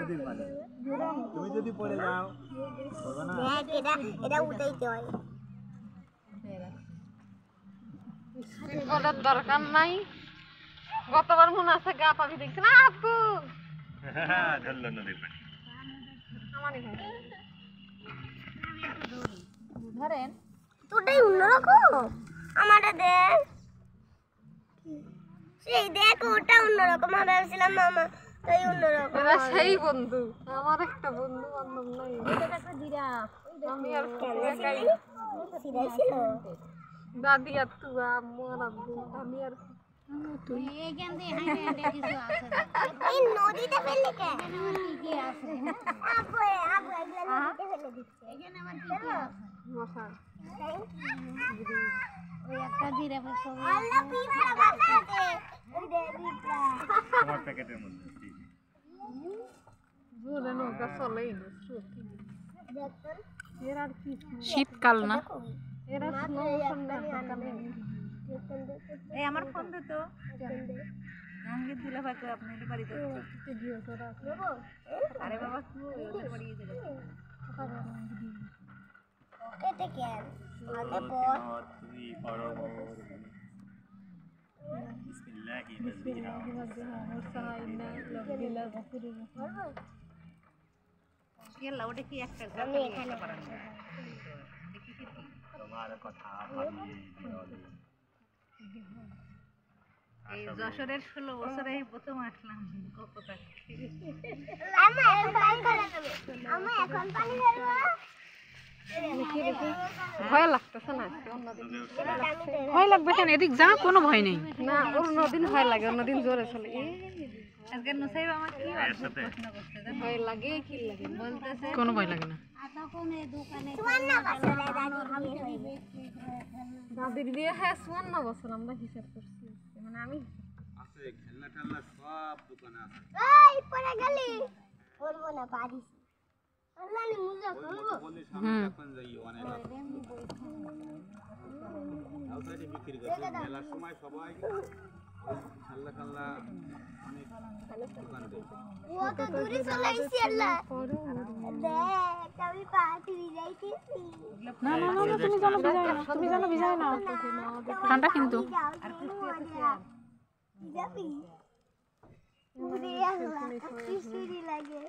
নদীর পানি তুমি যদি পড়ে যাও হবে না এটা উঠাইতে হয় ওটার দরকার নাই গতবার মনে আছে গা পাবি দেখছি না আপু ধরলো নদীর পানি আমারই ধরেন তোটাই অন্যরকম আমারটা দেখ সেই দেখ ওটা অন্যরকম আমি ভাবছিলাম মামা তাই অন্যরকম এরা সেই বন্ধু আমার একটা বন্ধু বান্ধব নাই আমি আর দাদি আর তুই আম্মু আর আব্বু আমি আর এই নদীতে ফেললে কেন আপু আপু এগুলা নদীতে ফেলে দিচ্ছে এখানে আবার কি কি আছে মশা ওই একটা জিরা ফেলছো আল্লাহ পিঁপড়া বাঁচাতে ওই দে পিঁপড়া তোমার প্যাকেটের মধ্যে জোরে নৌকা চলেই না দেখুন এর আর কি শীতকাল না এরা স্নো এই আমার ফোন দে তো জাহাঙ্গীর দিলে ভাই কই আপনি বাড়ি তো আরে বাবা কি ওদের বাড়ি গেছে কেটে কেন আগে পর তুমি পড়ো গেল ওটা কি একটা আমি এখানে তোমার কথা ভাবিয়ে এই যশোরের 16 বছরে এই প্রথম আসলাম কতটা আমা এখন পানি ফেলে দেবে আমা এখন পানি ফেলবো ভয় লাগতেছে না ভয় লাগবে কেন এদিক যা কোনো ভয় নেই না অন্যদিন ভয় লাগে অন্যদিন জোরে চলে আজকে নুসাইব আমার কি প্রশ্ন করতে ভয় লাগে কি লাগে বলতেছে কোনো ভয় লাগে না সুবর্ণ বছরে দাদি হইবে দাদির বিয়ে হ্যাঁ 54 বছর আমরা হিসাব করছি মানে আমি আছে খেলনা টেলনা সব দোকানে আছে এই পড়ে গেলি করবো না পারিস আল্লাহ মুজা করবো বলি সামনে এখন যাই অনেক আউটসাইডে বিক্রি করতে মেলার সময় সবাই খেলনা টেলনা অনেক দোকান দেয় ও তো দূরে চলে আইছি আল্লাহ দেখ আমি পার্টি যাইতেছি না না না তুমি জানো ভিজায় না ঠান্ডা কিন্তু আর যাবি উড়ে আসলা কি লাগে